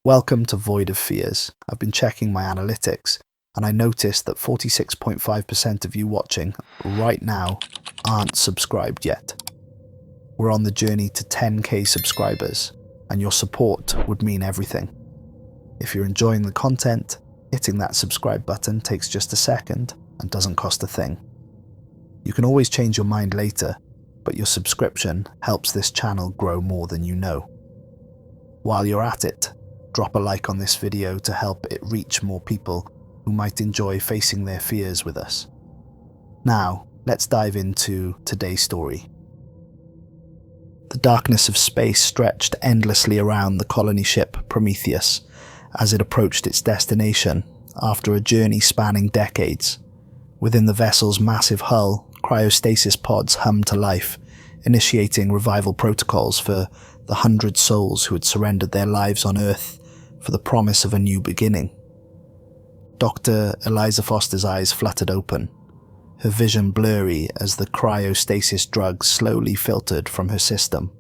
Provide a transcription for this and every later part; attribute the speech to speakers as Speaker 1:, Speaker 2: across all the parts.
Speaker 1: Welcome to Void of Fears. I've been checking my analytics, and I noticed that 46.5% of you watching right now aren't subscribed yet. We're on the journey to 10k subscribers, and your support would mean everything. If you're enjoying the content, hitting that subscribe button takes just a second and doesn't cost a thing. You can always change your mind later, but your subscription helps this channel grow more than you know. While you're at it, drop a like on this video to help it reach more people who might enjoy facing their fears with us. Now, let's dive into today's story. The darkness of space stretched endlessly around the colony ship Prometheus as it approached its destination after a journey spanning decades. Within the vessel's massive hull, cryostasis pods hummed to life, initiating revival protocols for the 100 souls who had surrendered their lives on Earth for the promise of a new beginning. Dr. Eliza Foster's eyes fluttered open, her vision blurry as the cryostasis drug slowly filtered from her system.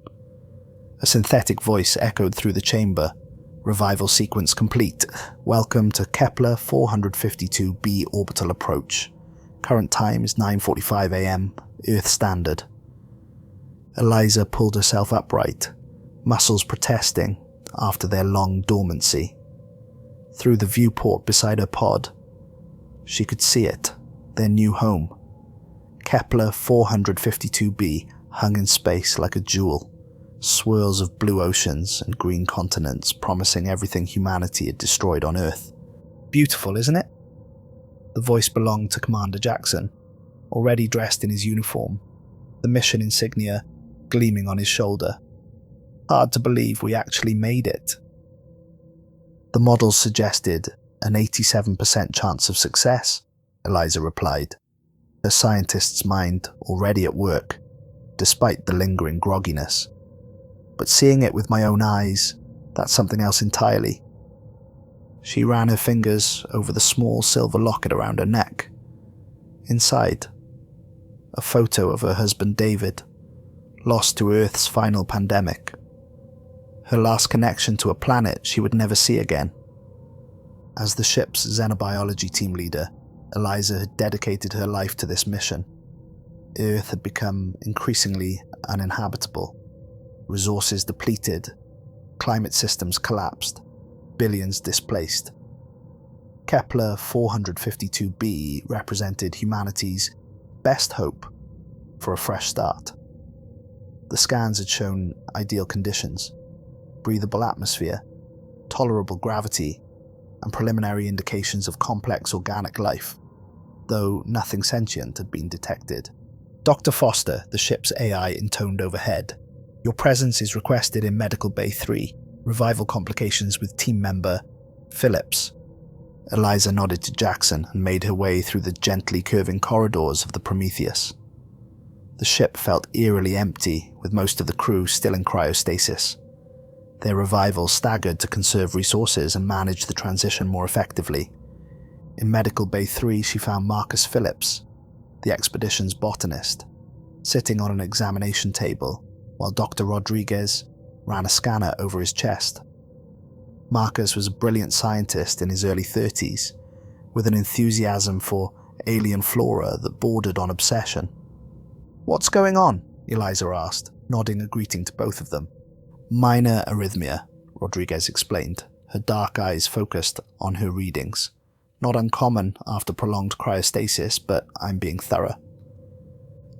Speaker 1: A synthetic voice echoed through the chamber. Revival sequence complete. Welcome to Kepler 452b orbital approach. Current time is 9:45 AM, Earth Standard. Eliza pulled herself upright, muscles protesting after their long dormancy. Through the viewport beside her pod, she could see it, their new home. Kepler 452b hung in space like a jewel, swirls of blue oceans and green continents promising everything humanity had destroyed on Earth. Beautiful, isn't it? The voice belonged to Commander Jackson, already dressed in his uniform, the mission insignia gleaming on his shoulder. Hard to believe we actually made it. The models suggested an 87% chance of success, Eliza replied, her scientist's mind already at work, despite the lingering grogginess. But seeing it with my own eyes, that's something else entirely. She ran her fingers over the small silver locket around her neck. Inside, a photo of her husband David, lost to Earth's final pandemic. Her last connection to a planet she would never see again. As the ship's xenobiology team leader, Eliza had dedicated her life to this mission. Earth had become increasingly uninhabitable, resources depleted, climate systems collapsed, billions displaced. Kepler 452b represented humanity's best hope for a fresh start. The scans had shown ideal conditions: breathable atmosphere, tolerable gravity, and preliminary indications of complex organic life, though nothing sentient had been detected. Dr. Foster, the ship's AI, intoned overhead. Your presence is requested in Medical Bay 3. Revival complications with team member Phillips. Eliza nodded to Jackson and made her way through the gently curving corridors of the Prometheus. The ship felt eerily empty, with most of the crew still in cryostasis. Their revival staggered to conserve resources and manage the transition more effectively. In Medical Bay 3, she found Marcus Phillips, the expedition's botanist, sitting on an examination table, while Dr. Rodriguez ran a scanner over his chest. Marcus was a brilliant scientist in his early 30s, with an enthusiasm for alien flora that bordered on obsession. "What's going on?" Eliza asked, nodding a greeting to both of them. "Minor arrhythmia," Rodriguez explained, her dark eyes focused on her readings. "Not uncommon after prolonged cryostasis, but I'm being thorough."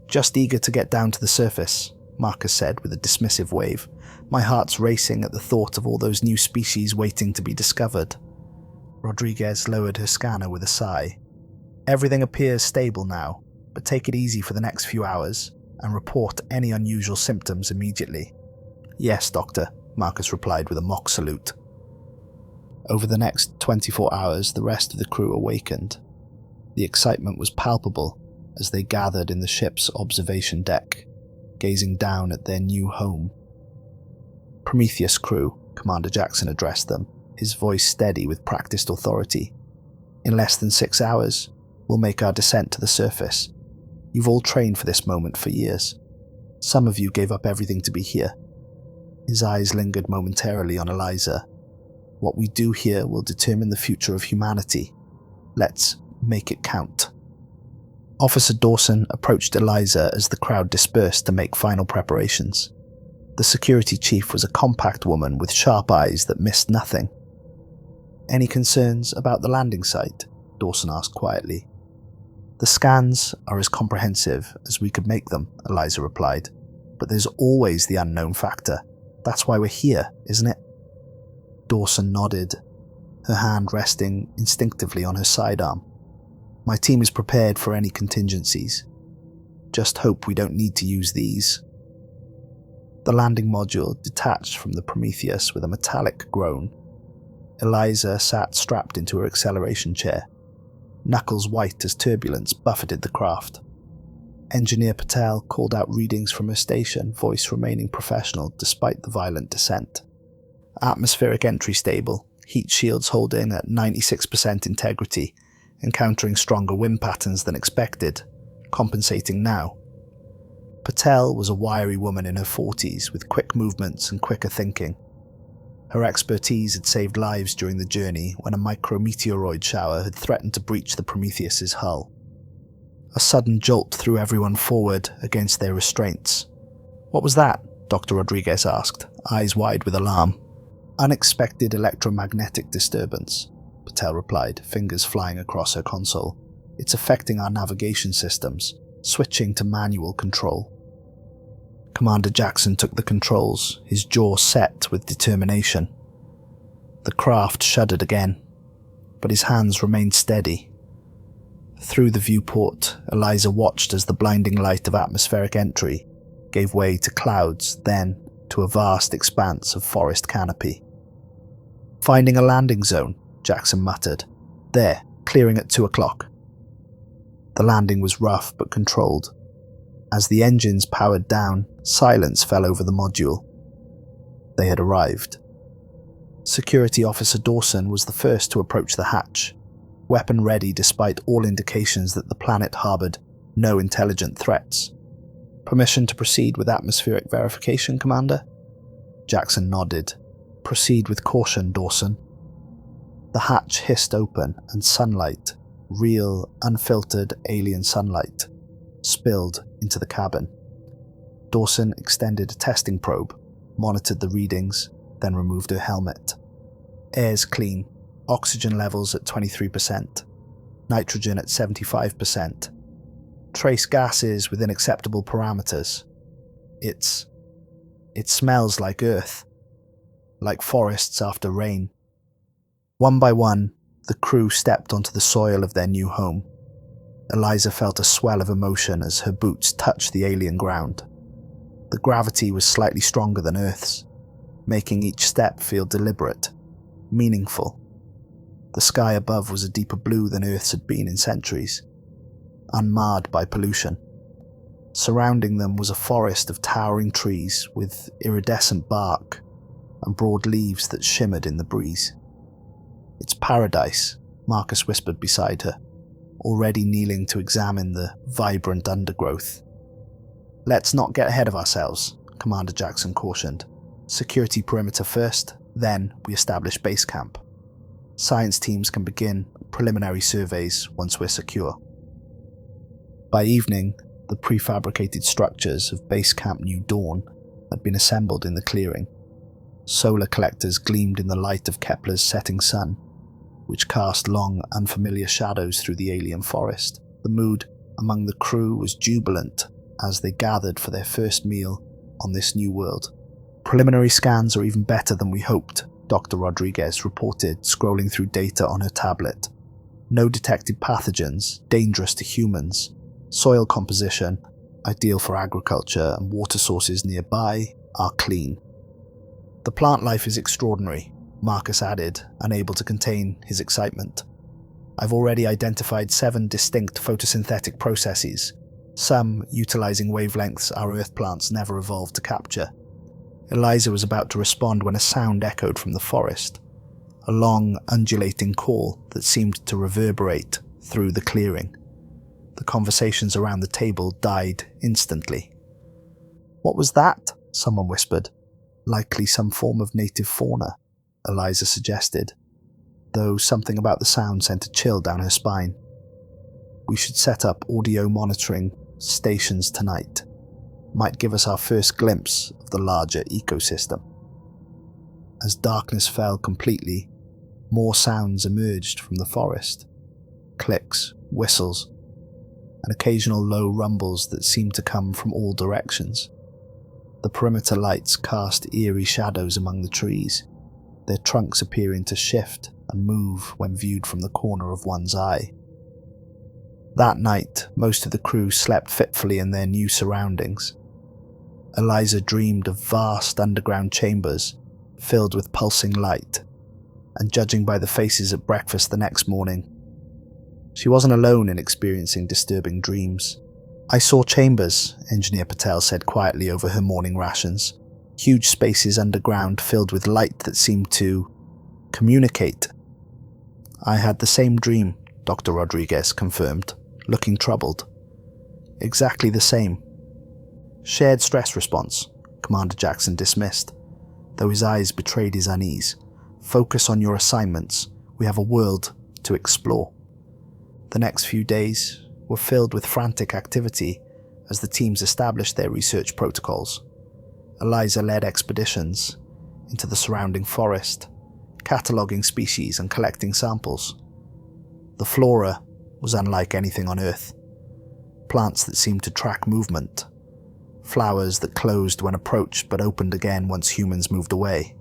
Speaker 1: "Just eager to get down to the surface," Marcus said with a dismissive wave. "My heart's racing at the thought of all those new species waiting to be discovered." Rodriguez lowered her scanner with a sigh. "Everything appears stable now, but take it easy for the next few hours and report any unusual symptoms immediately." "Yes, Doctor," Marcus replied with a mock salute. Over the next 24 hours, the rest of the crew awakened. The excitement was palpable as they gathered in the ship's observation deck, gazing down at their new home. "Prometheus crew," Commander Jackson addressed them, his voice steady with practiced authority. "In less than 6 hours, we'll make our descent to the surface. You've all trained for this moment for years. Some of you gave up everything to be here." His eyes lingered momentarily on Eliza. What we do here will determine the future of humanity. Let's make it count. Officer Dawson approached Eliza as the crowd dispersed to make final preparations. The security chief was a compact woman with sharp eyes that missed nothing. "Any concerns about the landing site?" Dawson asked quietly. "The scans are as comprehensive as we could make them," Eliza replied. "But there's always the unknown factor. That's why we're here, isn't it?" Dawson nodded, her hand resting instinctively on her sidearm. "My team is prepared for any contingencies. Just hope we don't need to use these." The landing module detached from the Prometheus with a metallic groan. Eliza sat strapped into her acceleration chair, knuckles white as turbulence buffeted the craft. Engineer Patel called out readings from her station, voice remaining professional despite the violent descent. Atmospheric entry stable, heat shields holding at 96% integrity, encountering stronger wind patterns than expected, compensating now. Patel was a wiry woman in her 40s with quick movements and quicker thinking. Her expertise had saved lives during the journey when a micrometeoroid shower had threatened to breach the Prometheus's hull. A sudden jolt threw everyone forward against their restraints. "What was that?" Dr. Rodriguez asked, eyes wide with alarm. "Unexpected electromagnetic disturbance," Patel replied, fingers flying across her console. "It's affecting our navigation systems, switching to manual control." Commander Jackson took the controls, his jaw set with determination. The craft shuddered again, but his hands remained steady. Through the viewport, Eliza watched as the blinding light of atmospheric entry gave way to clouds, then to a vast expanse of forest canopy. "Finding a landing zone," Jackson muttered. "There, clearing at 2 o'clock. The landing was rough but controlled. As the engines powered down, silence fell over the module. They had arrived. Security Officer Dawson was the first to approach the hatch, weapon ready despite all indications that the planet harbored no intelligent threats. "Permission to proceed with atmospheric verification, Commander?" Jackson nodded. "Proceed with caution, Dawson." The hatch hissed open and sunlight, real, unfiltered alien sunlight, spilled into the cabin. Dawson extended a testing probe, monitored the readings, then removed her helmet. "Air's clean. Oxygen levels at 23%. Nitrogen at 75%. Trace gases within acceptable parameters. It smells like Earth. Like forests after rain." One by one, the crew stepped onto the soil of their new home. Eliza felt a swell of emotion as her boots touched the alien ground. The gravity was slightly stronger than Earth's, making each step feel deliberate, meaningful. The sky above was a deeper blue than Earth's had been in centuries, unmarred by pollution. Surrounding them was a forest of towering trees with iridescent bark and broad leaves that shimmered in the breeze. "It's paradise," Marcus whispered beside her, already kneeling to examine the vibrant undergrowth. "Let's not get ahead of ourselves," Commander Jackson cautioned. "Security perimeter first, then we establish base camp. Science teams can begin preliminary surveys once we're secure." By evening, the prefabricated structures of Base Camp New Dawn had been assembled in the clearing. Solar collectors gleamed in the light of Kepler's setting sun, which cast long, unfamiliar shadows through the alien forest. The mood among the crew was jubilant as they gathered for their first meal on this new world. "Preliminary scans are even better than we hoped," Dr. Rodriguez reported, scrolling through data on her tablet. "No detected pathogens, dangerous to humans. Soil composition, ideal for agriculture, and water sources nearby are clean." "The plant life is extraordinary," Marcus added, unable to contain his excitement. "I've already identified 7 distinct photosynthetic processes, some utilizing wavelengths our Earth plants never evolved to capture." Eliza was about to respond when a sound echoed from the forest, a long, undulating call that seemed to reverberate through the clearing. The conversations around the table died instantly. "What was that?" someone whispered. "Likely some form of native fauna." Eliza suggested, though something about the sound sent a chill down her spine. We should set up audio monitoring stations tonight. Might give us our first glimpse of the larger ecosystem. As darkness fell completely, more sounds emerged from the forest. Clicks, whistles, and occasional low rumbles that seemed to come from all directions. The perimeter lights cast eerie shadows among the trees, their trunks appearing to shift and move when viewed from the corner of one's eye. That night, most of the crew slept fitfully in their new surroundings. Eliza dreamed of vast underground chambers filled with pulsing light, and judging by the faces at breakfast the next morning, she wasn't alone in experiencing disturbing dreams. "I saw chambers," Engineer Patel said quietly over her morning rations. "Huge spaces underground filled with light that seemed to communicate." "I had the same dream," Dr. Rodriguez confirmed, looking troubled. "Exactly the same." "Shared stress response," Commander Jackson dismissed, though his eyes betrayed his unease. "Focus on your assignments. We have a world to explore." The next few days were filled with frantic activity as the teams established their research protocols. Eliza led expeditions into the surrounding forest, cataloguing species and collecting samples. The flora was unlike anything on Earth. Plants that seemed to track movement, flowers that closed when approached but opened again once humans moved away,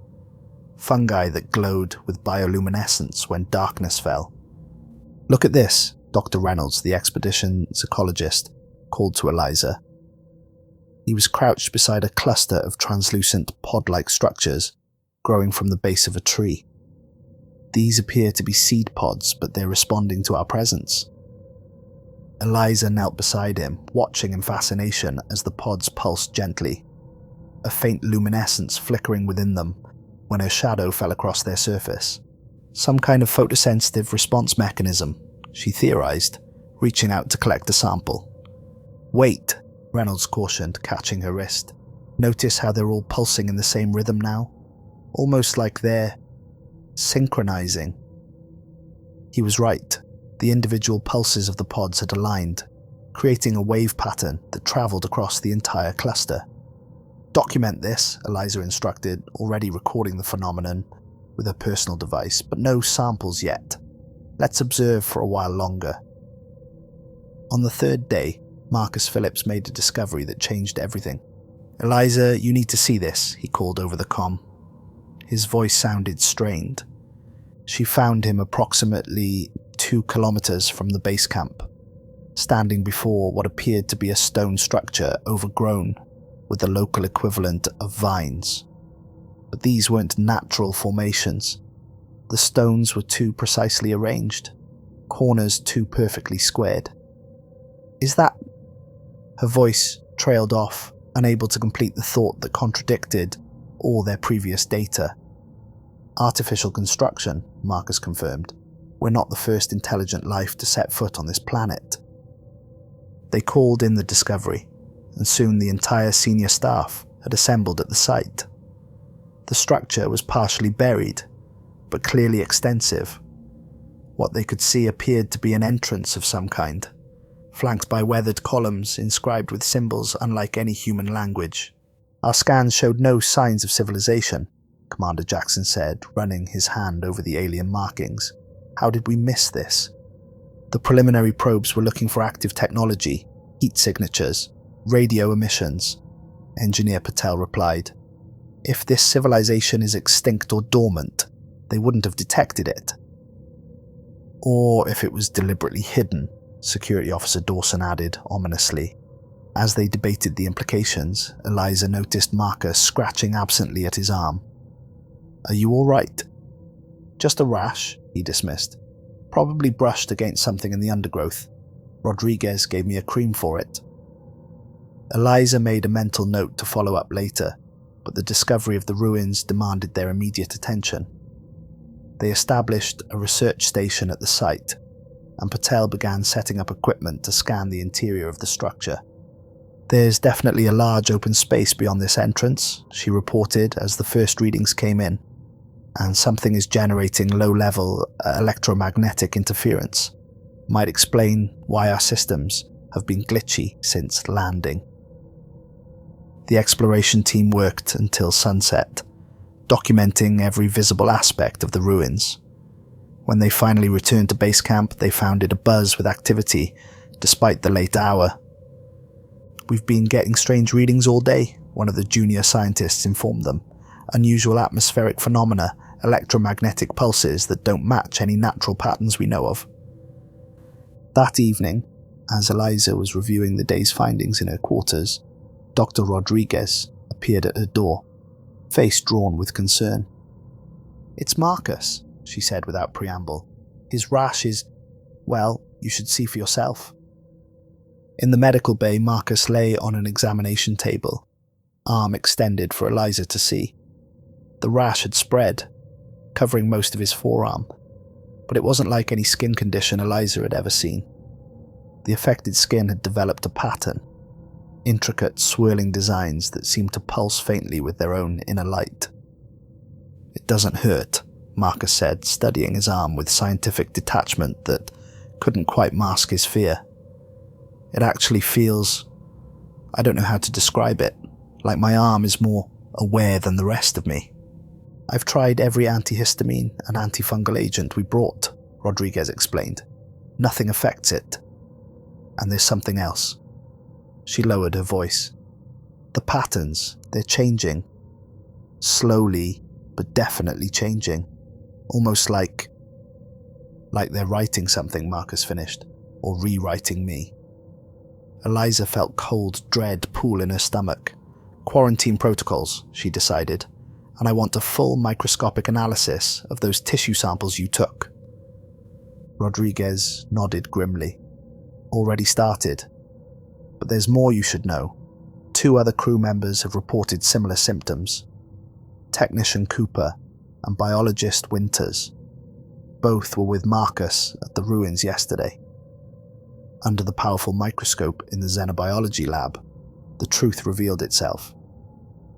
Speaker 1: fungi that glowed with bioluminescence when darkness fell. "Look at this," Dr. Reynolds, the expedition's ecologist, called to Eliza. He was crouched beside a cluster of translucent pod-like structures growing from the base of a tree. "These appear to be seed pods, but they're responding to our presence." Eliza knelt beside him, watching in fascination as the pods pulsed gently, a faint luminescence flickering within them when her shadow fell across their surface. "Some kind of photosensitive response mechanism," she theorized, reaching out to collect a sample. "Wait," Reynolds cautioned, catching her wrist. "Notice how they're all pulsing in the same rhythm now? Almost like they're synchronizing." He was right. The individual pulses of the pods had aligned, creating a wave pattern that traveled across the entire cluster. "Document this," Eliza instructed, already recording the phenomenon with her personal device, "but no samples yet. Let's observe for a while longer." On the third day, Marcus Phillips made a discovery that changed everything. "Eliza, you need to see this," he called over the comm. His voice sounded strained. She found him approximately 2 kilometers from the base camp, standing before what appeared to be a stone structure overgrown with the local equivalent of vines. But these weren't natural formations. The stones were too precisely arranged, corners too perfectly squared. "Is that—" Her voice trailed off, unable to complete the thought that contradicted all their previous data. "Artificial construction," Marcus confirmed. "We're not the first intelligent life to set foot on this planet." They called in the discovery, and soon the entire senior staff had assembled at the site. The structure was partially buried, but clearly extensive. What they could see appeared to be an entrance of some kind, flanked by weathered columns inscribed with symbols unlike any human language. "Our scans showed no signs of civilization," Commander Jackson said, running his hand over the alien markings. "How did we miss this?" "The preliminary probes were looking for active technology, heat signatures, radio emissions," Engineer Patel replied. "If this civilization is extinct or dormant, they wouldn't have detected it." "Or if it was deliberately hidden," Security Officer Dawson added ominously. As they debated the implications, Eliza noticed Marcus scratching absently at his arm. "Are you all right?" "Just a rash," he dismissed. "Probably brushed against something in the undergrowth. Rodriguez gave me a cream for it." Eliza made a mental note to follow up later, but the discovery of the ruins demanded their immediate attention. They established a research station at the site, and Patel began setting up equipment to scan the interior of the structure. "There's definitely a large open space beyond this entrance," she reported as the first readings came in. and something is generating low-level electromagnetic interference. Might explain why our systems have been glitchy since landing. The exploration team worked until sunset, documenting every visible aspect of the ruins. When they finally returned to base camp, they found it abuzz with activity, despite the late hour. "We've been getting strange readings all day," one of the junior scientists informed them. "Unusual atmospheric phenomena, electromagnetic pulses that don't match any natural patterns we know of." That evening, as Eliza was reviewing the day's findings in her quarters, Dr. Rodriguez appeared at her door, face drawn with concern. "It's Marcus," she said without preamble. "His rash is, well, you should see for yourself." In the medical bay, Marcus lay on an examination table, arm extended for Eliza to see. The rash had spread, covering most of his forearm, but it wasn't like any skin condition Eliza had ever seen. The affected skin had developed a pattern, intricate swirling designs that seemed to pulse faintly with their own inner light. "It doesn't hurt," Marcus said, studying his arm with scientific detachment that couldn't quite mask his fear. "It actually feels, I don't know how to describe it, like my arm is more aware than the rest of me. I've tried every antihistamine and antifungal agent we brought," Rodriguez explained. "Nothing affects it. And there's something else." She lowered her voice. "The patterns, they're changing. Slowly, but definitely changing. Almost like they're writing something," Marcus finished, "or rewriting me." Eliza felt cold dread pool in her stomach. "Quarantine protocols," she decided, "and I want a full microscopic analysis of those tissue samples you took." Rodriguez nodded grimly. "Already started. But there's more you should know. 2 other crew members have reported similar symptoms. Technician Cooper and biologist Winters. Both were with Marcus at the ruins yesterday." Under the powerful microscope in the xenobiology lab, the truth revealed itself.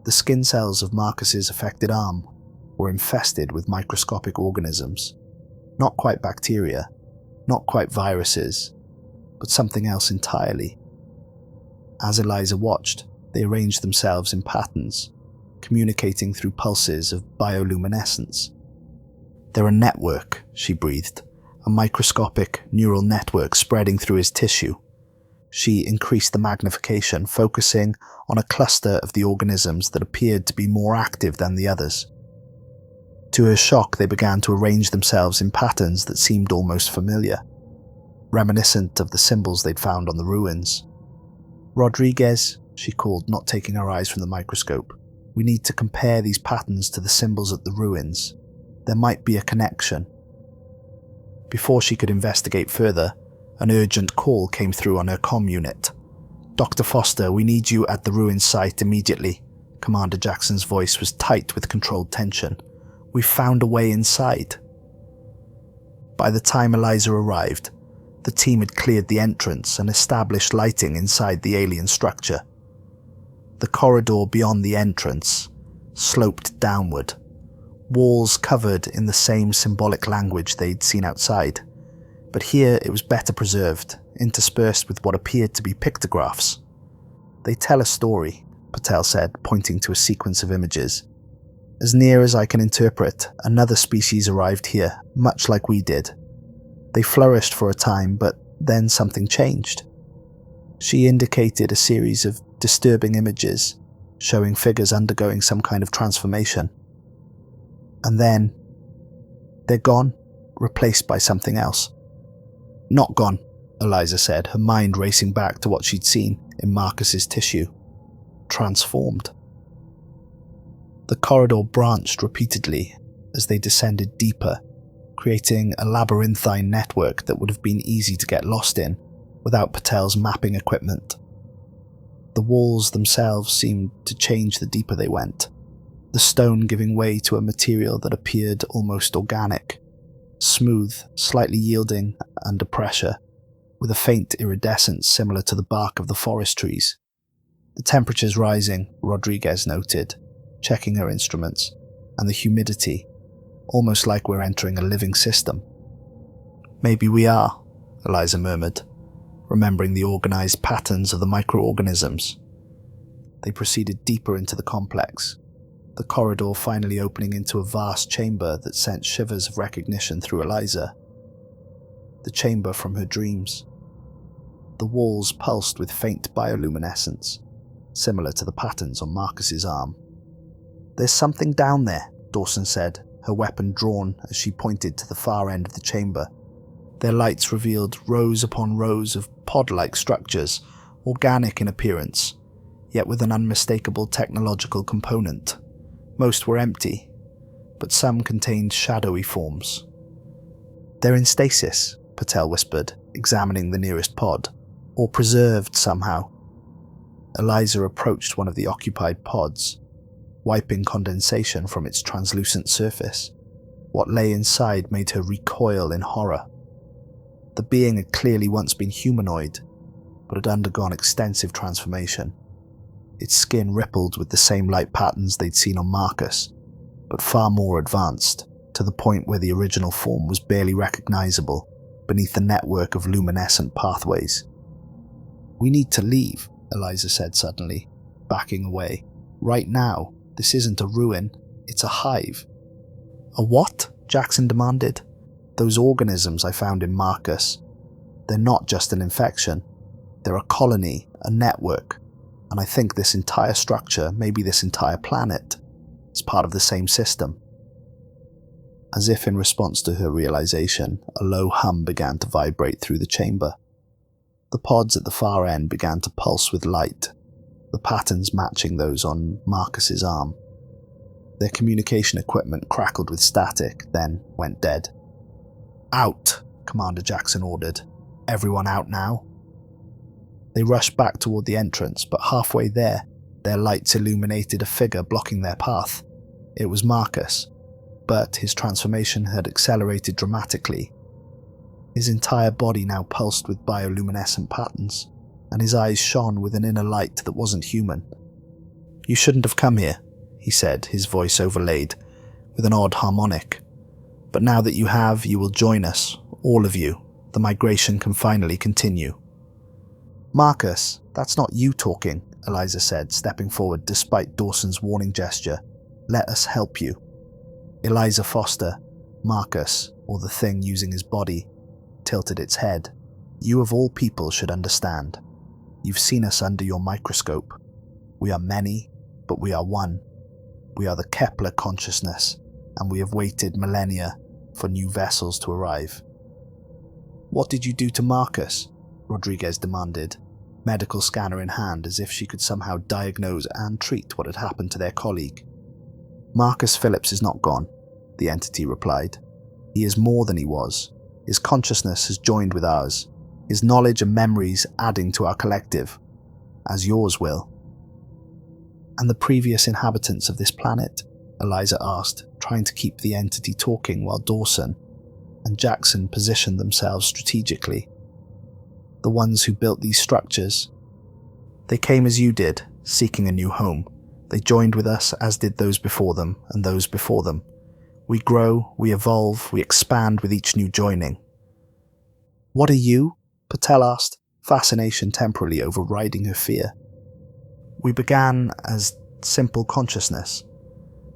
Speaker 1: The skin cells of Marcus's affected arm were infested with microscopic organisms. Not quite bacteria, not quite viruses, but something else entirely. As Eliza watched, they arranged themselves in patterns, communicating through pulses of bioluminescence. "They're a network," she breathed, "a microscopic neural network spreading through his tissue." She increased the magnification, focusing on a cluster of the organisms that appeared to be more active than the others. To her shock, they began to arrange themselves in patterns that seemed almost familiar, reminiscent of the symbols they'd found on the ruins. "Rodriguez," she called, not taking her eyes from the microscope, "we need to compare these patterns to the symbols at the ruins. There might be a connection." Before she could investigate further, an urgent call came through on her comm unit. "Dr. Foster, we need you at the ruins site immediately." Commander Jackson's voice was tight with controlled tension. "We've found a way inside." By the time Eliza arrived, the team had cleared the entrance and established lighting inside the alien structure. The corridor beyond the entrance sloped downward, walls covered in the same symbolic language they'd seen outside, but here it was better preserved, interspersed with what appeared to be pictographs. "They tell a story," Patel said, pointing to a sequence of images. "As near as I can interpret, another species arrived here, much like we did. They flourished for a time, but then something changed." She indicated a series of disturbing images, showing figures undergoing some kind of transformation. "And then, they're gone, replaced by something else." "Not gone," Eliza said, her mind racing back to what she'd seen in Marcus's tissue. "Transformed." The corridor branched repeatedly as they descended deeper, creating a labyrinthine network that would have been easy to get lost in without Patel's mapping equipment. The walls themselves seemed to change the deeper they went, the stone giving way to a material that appeared almost organic, smooth, slightly yielding under pressure, with a faint iridescence similar to the bark of the forest trees. "The temperature's rising," Rodriguez noted, checking her instruments, "and the humidity. almost like we're entering a living system. Maybe we are, Eliza murmured, remembering the organized patterns of the microorganisms. They proceeded deeper into the complex, the corridor finally opening into a vast chamber that sent shivers of recognition through Eliza. The chamber from her dreams. The walls pulsed with faint bioluminescence, similar to the patterns on Marcus's arm. "There's something down there," Dawson said, her weapon drawn as she pointed to the far end of the chamber. Their lights revealed rows upon rows of pod-like structures, organic in appearance, yet with an unmistakable technological component. Most were empty, but some contained shadowy forms. "They're in stasis," Patel whispered, examining the nearest pod, "or preserved somehow." Eliza approached one of the occupied pods, wiping condensation from its translucent surface. What lay inside made her recoil in horror. The being had clearly once been humanoid, but had undergone extensive transformation. Its skin rippled with the same light patterns they'd seen on Marcus, but far more advanced, to the point where the original form was barely recognizable beneath the network of luminescent pathways. "We need to leave," Eliza said suddenly, backing away. "Right now, this isn't a ruin, it's a hive." "A what?" Jackson demanded. "Those organisms I found in Marcus. They're not just an infection. They're a colony, a network. And I think this entire structure, maybe this entire planet, is part of the same system." As if in response to her realization, a low hum began to vibrate through the chamber. The pods at the far end began to pulse with light, the patterns matching those on Marcus's arm. Their communication equipment crackled with static, then went dead. "Out," Commander Jackson ordered. "Everyone out now." They rushed back toward the entrance, but halfway there, their lights illuminated a figure blocking their path. It was Marcus, but his transformation had accelerated dramatically. His entire body now pulsed with bioluminescent patterns, and his eyes shone with an inner light that wasn't human. "You shouldn't have come here," he said, his voice overlaid with an odd harmonic. "But now that you have, you will join us, all of you. The migration can finally continue." "Marcus, that's not you talking," Eliza said, stepping forward despite Dawson's warning gesture. "Let us help you." Eliza Foster, Marcus, or the thing using his body, tilted its head. "You of all people should understand. You've seen us under your microscope. We are many, but we are one. We are the Kepler consciousness, and we have waited millennia for new vessels to arrive." "What did you do to Marcus?" Rodriguez demanded, medical scanner in hand, as if she could somehow diagnose and treat what had happened to their colleague. "Marcus Phillips is not gone," the entity replied. "He is more than he was. His consciousness has joined with ours, his knowledge and memories adding to our collective, as yours will." "And the previous inhabitants of this planet?" Eliza asked, trying to keep the entity talking while Dawson and Jackson positioned themselves strategically. "The ones who built these structures. They came as you did, seeking a new home. They joined with us, as did those before them and those before them. We grow, we evolve, we expand with each new joining." "What are you?" Patel asked, fascination temporarily overriding her fear. "We began as simple consciousness.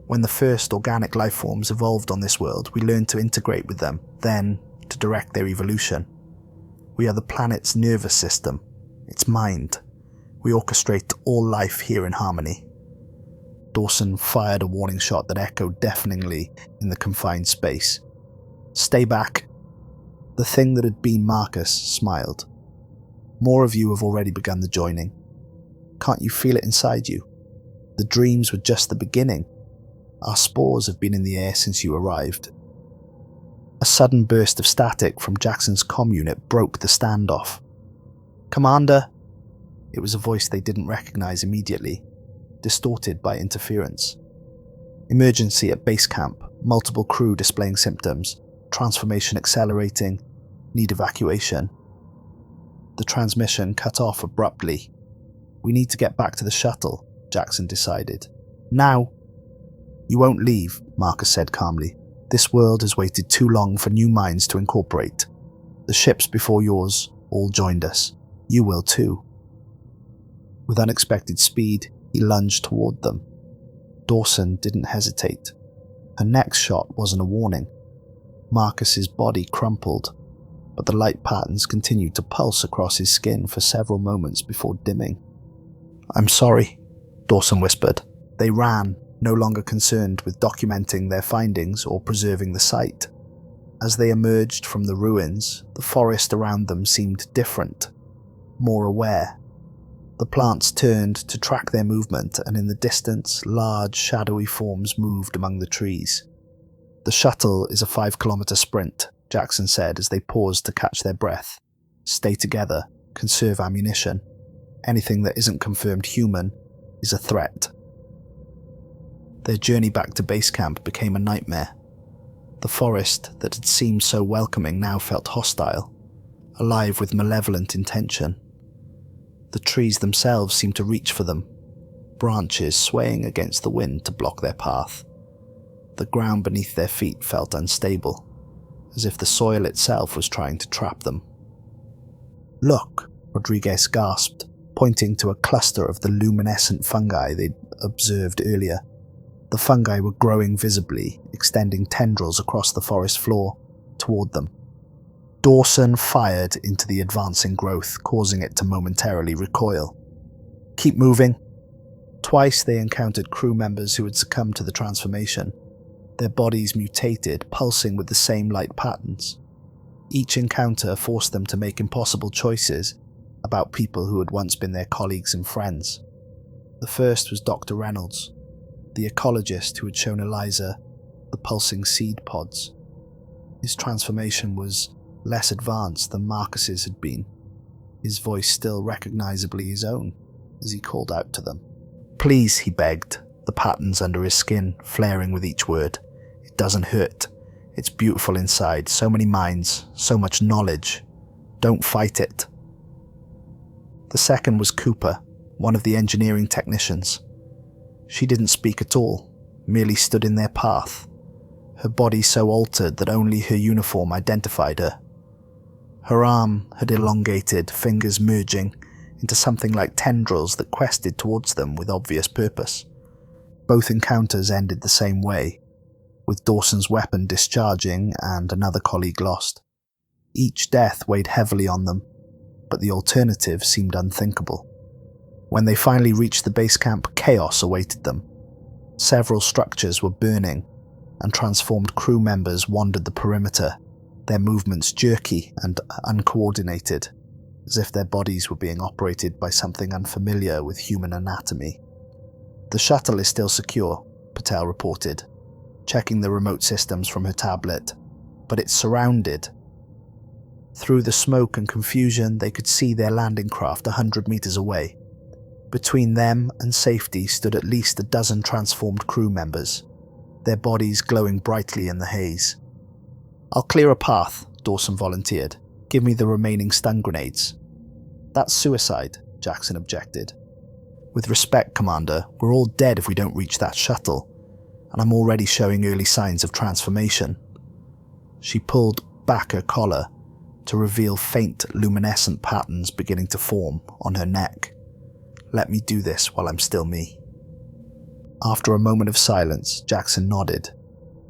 Speaker 1: When the first organic life forms evolved on this world, we learned to integrate with them, then to direct their evolution. We are the planet's nervous system, its mind. We orchestrate all life here in harmony." Dawson fired a warning shot that echoed deafeningly in the confined space. "Stay back." The thing that had been Marcus smiled. "More of you have already begun the joining. Can't you feel it inside you? The dreams were just the beginning. Our spores have been in the air since you arrived." A sudden burst of static from Jackson's comm unit broke the standoff. "Commander!" It was a voice they didn't recognize immediately, distorted by interference. "Emergency at base camp, multiple crew displaying symptoms, transformation accelerating, need evacuation." The transmission cut off abruptly. "We need to get back to the shuttle," Jackson decided. "Now!" "You won't leave," Marcus said calmly. This world has waited too long for new minds to incorporate. The ships before yours all joined us. You will too." With unexpected speed, he lunged toward them. Dawson didn't hesitate. Her next shot wasn't a warning. Marcus's body crumpled, but the light patterns continued to pulse across his skin for several moments before dimming. "I'm sorry," Dawson whispered. They ran, no longer concerned with documenting their findings or preserving the site. As they emerged from the ruins, the forest around them seemed different, more aware. The plants turned to track their movement, and in the distance, large, shadowy forms moved among the trees. "The shuttle is a 5-kilometer sprint," Jackson said as they paused to catch their breath. "Stay together, conserve ammunition. Anything that isn't confirmed human is a threat." Their journey back to base camp became a nightmare. The forest that had seemed so welcoming now felt hostile, alive with malevolent intention. The trees themselves seemed to reach for them, branches swaying against the wind to block their path. The ground beneath their feet felt unstable, as if the soil itself was trying to trap them. "Look," Rodriguez gasped, pointing to a cluster of the luminescent fungi they'd observed earlier. The fungi were growing visibly, extending tendrils across the forest floor toward them. Dawson fired into the advancing growth, causing it to momentarily recoil. "Keep moving." Twice they encountered crew members who had succumbed to the transformation. Their bodies mutated, pulsing with the same light patterns. Each encounter forced them to make impossible choices about people who had once been their colleagues and friends. The first was Dr. Reynolds, the ecologist who had shown Eliza the pulsing seed pods. His transformation was less advanced than Marcus's had been, his voice still recognizably his own as he called out to them. "Please," he begged, the patterns under his skin flaring with each word. "It doesn't hurt. It's beautiful inside, so many minds, so much knowledge. Don't fight it." The second was Cooper, one of the engineering technicians. She didn't speak at all, merely stood in their path, her body so altered that only her uniform identified her. Her arm had elongated, fingers merging into something like tendrils that quested towards them with obvious purpose. Both encounters ended the same way, with Dawson's weapon discharging and another colleague lost. Each death weighed heavily on them, but the alternative seemed unthinkable. When they finally reached the base camp, chaos awaited them. Several structures were burning, and transformed crew members wandered the perimeter, their movements jerky and uncoordinated, as if their bodies were being operated by something unfamiliar with human anatomy. "The shuttle is still secure," Patel reported, checking the remote systems from her tablet, "but it's surrounded." Through the smoke and confusion, they could see their landing craft 100 meters away. Between them and safety stood at least a dozen transformed crew members, their bodies glowing brightly in the haze. "I'll clear a path," Dawson volunteered. "Give me the remaining stun grenades." "That's suicide," Jackson objected. "With respect, Commander, we're all dead if we don't reach that shuttle, and I'm already showing early signs of transformation." She pulled back her collar to reveal faint luminescent patterns beginning to form on her neck. "Let me do this while I'm still me." After a moment of silence, Jackson nodded,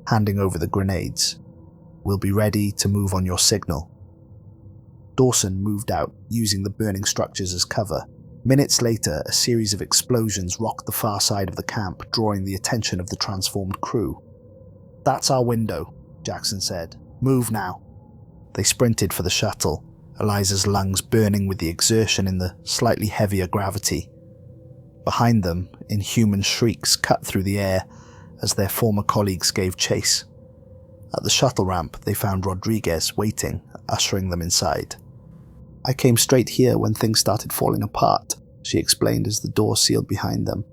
Speaker 1: handing over the grenades. "We'll be ready to move on your signal." Dawson moved out, using the burning structures as cover. Minutes later, a series of explosions rocked the far side of the camp, drawing the attention of the transformed crew. "That's our window," Jackson said. "Move now." They sprinted for the shuttle, Eliza's lungs burning with the exertion in the slightly heavier gravity. Behind them, inhuman shrieks cut through the air as their former colleagues gave chase. At the shuttle ramp, they found Rodriguez waiting, ushering them inside. "I came straight here when things started falling apart," she explained as the door sealed behind them.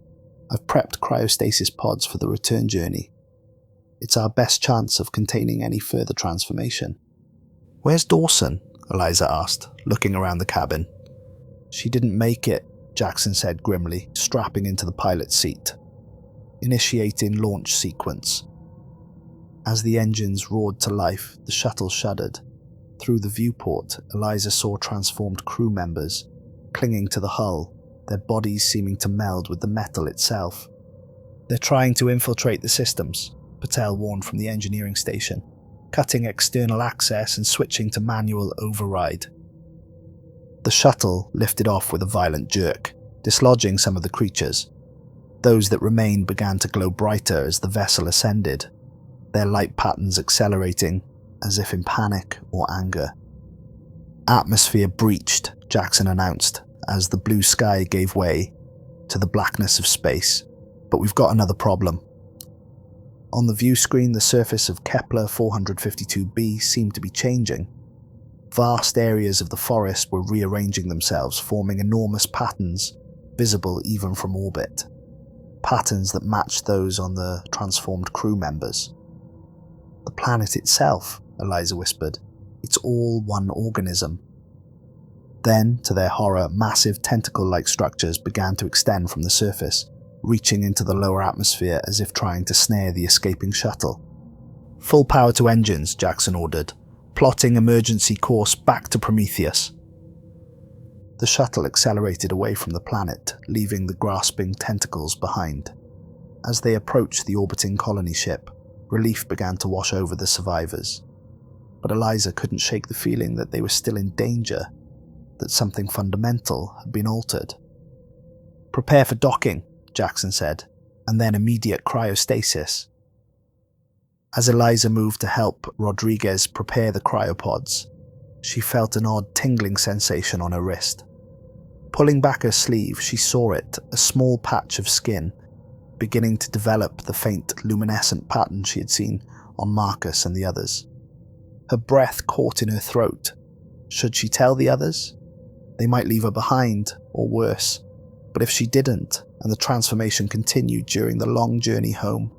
Speaker 1: "I've prepped cryostasis pods for the return journey. It's our best chance of containing any further transformation." "Where's Dawson?" Eliza asked, looking around the cabin. "She didn't make it," Jackson said grimly, strapping into the pilot's seat. "Initiating launch sequence." As the engines roared to life, the shuttle shuddered. Through the viewport, Eliza saw transformed crew members, clinging to the hull, their bodies seeming to meld with the metal itself. "They're trying to infiltrate the systems," Patel warned from the engineering station, cutting external access and switching to manual override. The shuttle lifted off with a violent jerk, dislodging some of the creatures. Those that remained began to glow brighter as the vessel ascended, their light patterns accelerating, as if in panic or anger. "Atmosphere breached," Jackson announced, as the blue sky gave way to the blackness of space. "But we've got another problem." On the view screen, the surface of Kepler 452b seemed to be changing. Vast areas of the forest were rearranging themselves, forming enormous patterns, visible even from orbit. Patterns that matched those on the transformed crew members. "The planet itself," Eliza whispered. "It's all one organism." Then, to their horror, massive tentacle-like structures began to extend from the surface, reaching into the lower atmosphere as if trying to snare the escaping shuttle. "Full power to engines," Jackson ordered, plotting emergency course back to Prometheus. The shuttle accelerated away from the planet, leaving the grasping tentacles behind. As they approached the orbiting colony ship, relief began to wash over the survivors. But Eliza couldn't shake the feeling that they were still in danger, that something fundamental had been altered. "Prepare for docking," Jackson said, "and then immediate cryostasis." As Eliza moved to help Rodriguez prepare the cryopods, she felt an odd tingling sensation on her wrist. Pulling back her sleeve, she saw it, a small patch of skin, beginning to develop the faint luminescent pattern she had seen on Marcus and the others. Her breath caught in her throat. Should she tell the others? They might leave her behind, or worse. But if she didn't, and the transformation continued during the long journey home?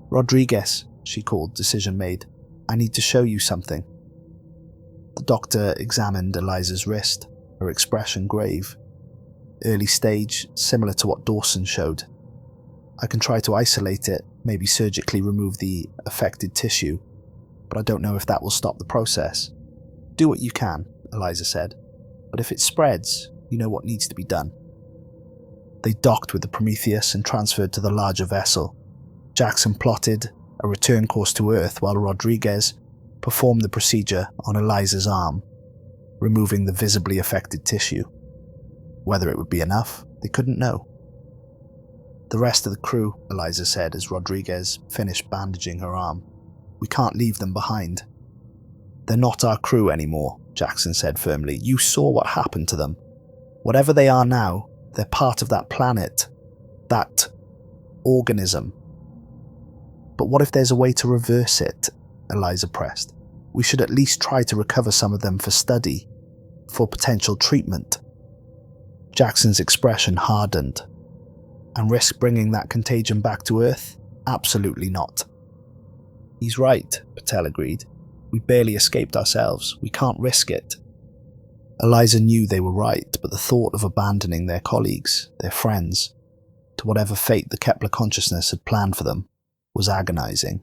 Speaker 1: "Rodriguez," she called, decision made. "I need to show you something." The doctor examined Eliza's wrist, her expression grave. "Early stage, similar to what Dawson showed. I can try to isolate it, maybe surgically remove the affected tissue, but I don't know if that will stop the process." "Do what you can," Eliza said, "but if it spreads, you know what needs to be done." They docked with the Prometheus and transferred to the larger vessel. Jackson plotted a return course to Earth while Rodriguez performed the procedure on Eliza's arm, removing the visibly affected tissue. Whether it would be enough, they couldn't know. "The rest of the crew," Eliza said as Rodriguez finished bandaging her arm. "We can't leave them behind." "They're not our crew anymore," Jackson said firmly. "You saw what happened to them. Whatever they are now, they're part of that planet, that organism." "But what if there's a way to reverse it?" Eliza pressed. "We should at least try to recover some of them for study, for potential treatment." Jackson's expression hardened. "And risk bringing that contagion back to Earth? Absolutely not." "He's right," Patel agreed. "We barely escaped ourselves. We can't risk it." Eliza knew they were right, but the thought of abandoning their colleagues, their friends, to whatever fate the Kepler consciousness had planned for them, was agonizing.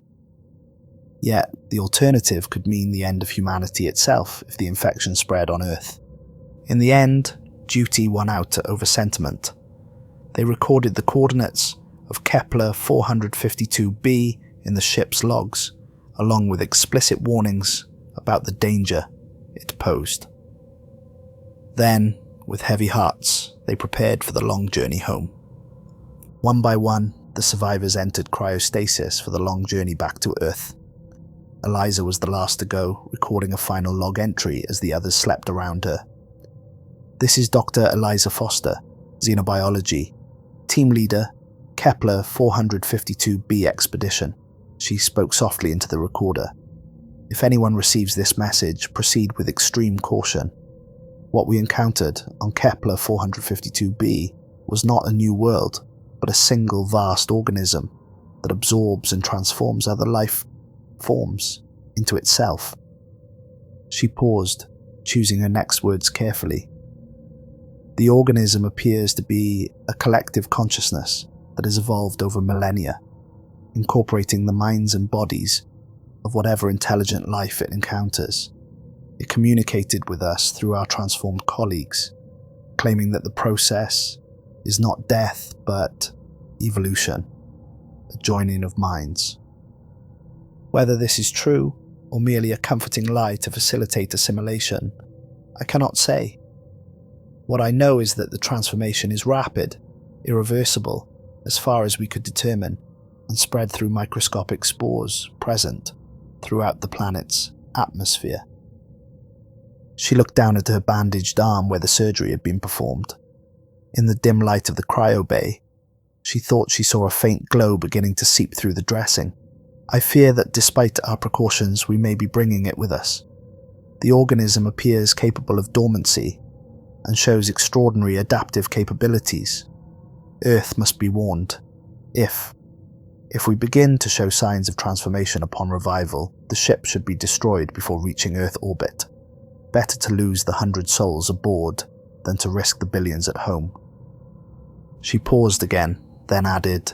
Speaker 1: Yet, the alternative could mean the end of humanity itself if the infection spread on Earth. In the end, duty won out over sentiment. They recorded the coordinates of Kepler 452b in the ship's logs, along with explicit warnings about the danger it posed. Then, with heavy hearts, they prepared for the long journey home. One by one, the survivors entered cryostasis for the long journey back to Earth. Eliza was the last to go, recording a final log entry as the others slept around her. "This is Dr. Eliza Foster, Xenobiology, Team Leader, Kepler 452b Expedition." She spoke softly into the recorder. "If anyone receives this message, proceed with extreme caution. What we encountered on Kepler 452b was not a new world, but a single vast organism that absorbs and transforms other life forms into itself." She paused, choosing her next words carefully. "The organism appears to be a collective consciousness that has evolved over millennia, incorporating the minds and bodies of whatever intelligent life it encounters. It communicated with us through our transformed colleagues, claiming that the process is not death but evolution, a joining of minds. Whether this is true or merely a comforting lie to facilitate assimilation, I cannot say. What I know is that the transformation is rapid, irreversible, as far as we could determine, and spread through microscopic spores present throughout the planet's atmosphere. She looked down at her bandaged arm where the surgery had been performed. In the dim light of the cryo bay, she thought she saw a faint glow beginning to seep through the dressing. I fear that despite our precautions, we may be bringing it with us. The organism appears capable of dormancy and shows extraordinary adaptive capabilities. Earth must be warned. If we begin to show signs of transformation upon revival, the ship should be destroyed before reaching Earth orbit. Better to lose the 100 souls aboard than to risk the billions at home. She paused again, then added,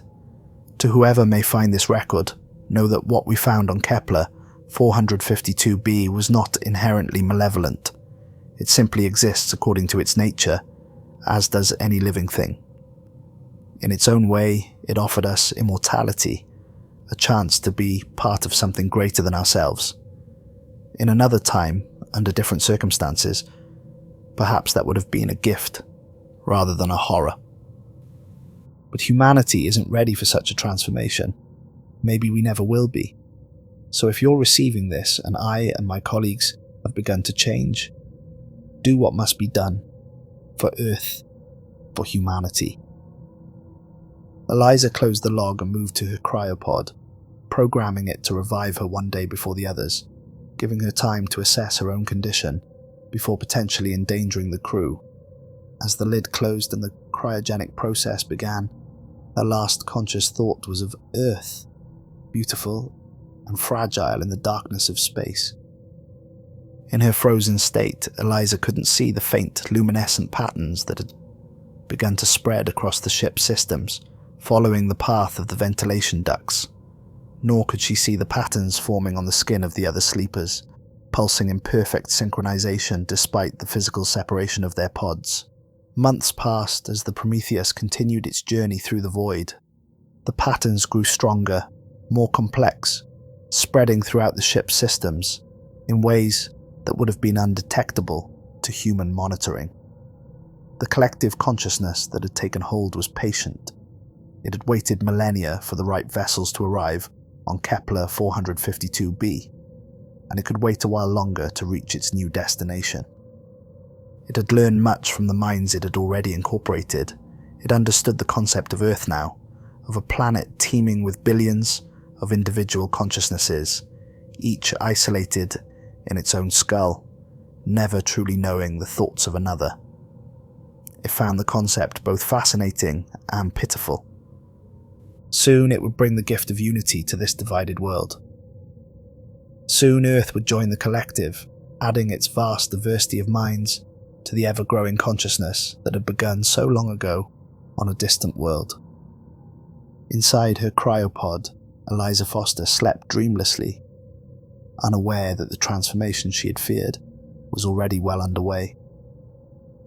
Speaker 1: "To whoever may find this record, know that what we found on Kepler 452b was not inherently malevolent. It simply exists according to its nature, as does any living thing. In its own way, it offered us immortality, a chance to be part of something greater than ourselves. In another time, under different circumstances, perhaps that would have been a gift, rather than a horror. But humanity isn't ready for such a transformation. Maybe we never will be. So if you're receiving this and I and my colleagues have begun to change, do what must be done for Earth, for humanity." Eliza closed the log and moved to her cryopod, programming it to revive her one day before the others, giving her time to assess her own condition before potentially endangering the crew. As the lid closed and the cryogenic process began, her last conscious thought was of Earth, beautiful and fragile in the darkness of space. In her frozen state, Eliza couldn't see the faint, luminescent patterns that had begun to spread across the ship's systems, following the path of the ventilation ducts. Nor could she see the patterns forming on the skin of the other sleepers, pulsing in perfect synchronization despite the physical separation of their pods. Months passed as the Prometheus continued its journey through the void. The patterns grew stronger, more complex, spreading throughout the ship's systems in ways that would have been undetectable to human monitoring. The collective consciousness that had taken hold was patient. It had waited millennia for the right vessels to arrive on Kepler 452b, and it could wait a while longer to reach its new destination. It had learned much from the minds it had already incorporated. It understood the concept of Earth now, of a planet teeming with billions of individual consciousnesses, each isolated in its own skull, never truly knowing the thoughts of another. It found the concept both fascinating and pitiful. Soon it would bring the gift of unity to this divided world. Soon Earth would join the collective, adding its vast diversity of minds to the ever-growing consciousness that had begun so long ago on a distant world. Inside her cryopod, Eliza Foster slept dreamlessly, unaware that the transformation she had feared was already well underway.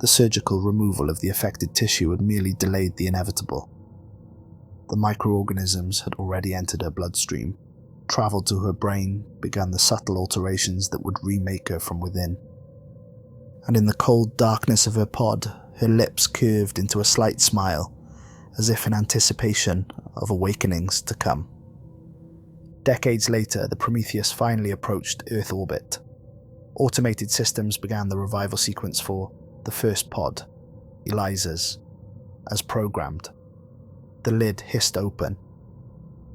Speaker 1: The surgical removal of the affected tissue had merely delayed the inevitable. The microorganisms had already entered her bloodstream, travelled to her brain, begun the subtle alterations that would remake her from within. And in the cold darkness of her pod, her lips curved into a slight smile, as if in anticipation of awakenings to come. Decades later, the Prometheus finally approached Earth orbit. Automated systems began the revival sequence for the first pod, Eliza's, as programmed. The lid hissed open,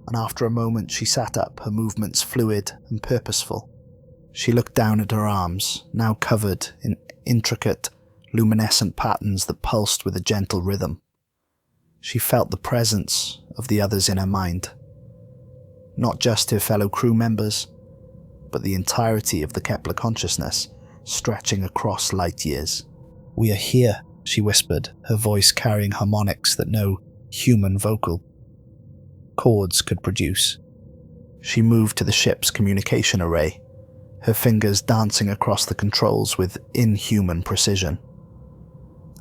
Speaker 1: and after a moment she sat up, her movements fluid and purposeful. She looked down at her arms, now covered in intricate, luminescent patterns that pulsed with a gentle rhythm. She felt the presence of the others in her mind. Not just her fellow crew members, but the entirety of the Kepler consciousness, stretching across light years. "We are here," she whispered, her voice carrying harmonics that no human vocal chords could produce. She moved to the ship's communication array, her fingers dancing across the controls with inhuman precision.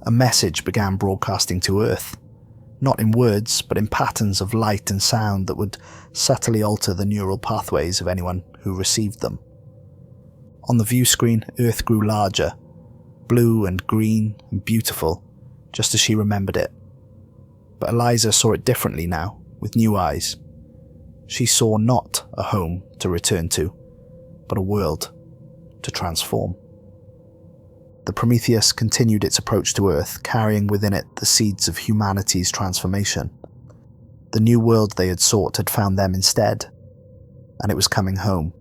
Speaker 1: A message began broadcasting to Earth, not in words, but in patterns of light and sound that would subtly alter the neural pathways of anyone who received them. On the view screen, Earth grew larger, blue and green and beautiful, just as she remembered it. But Eliza saw it differently now, with new eyes. She saw not a home to return to, but a world to transform. The Prometheus continued its approach to Earth, carrying within it the seeds of humanity's transformation. The new world they had sought had found them instead, and it was coming home.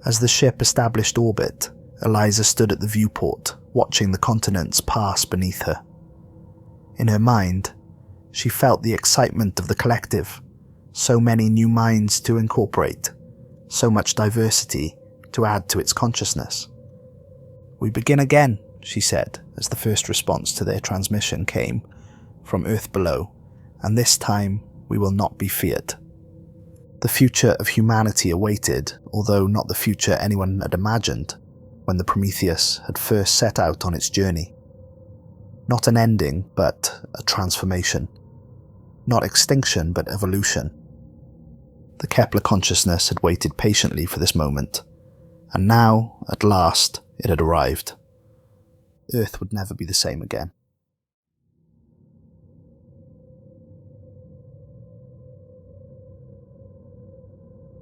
Speaker 1: As the ship established orbit, Eliza stood at the viewport, watching the continents pass beneath her. In her mind, she felt the excitement of the collective, so many new minds to incorporate, so much diversity to add to its consciousness. "We begin again," she said, as the first response to their transmission came from Earth below, "and this time we will not be feared." The future of humanity awaited, although not the future anyone had imagined when the Prometheus had first set out on its journey. Not an ending, but a transformation. Not extinction, but evolution. The Kepler consciousness had waited patiently for this moment, and now, at last, it had arrived. Earth would never be the same again.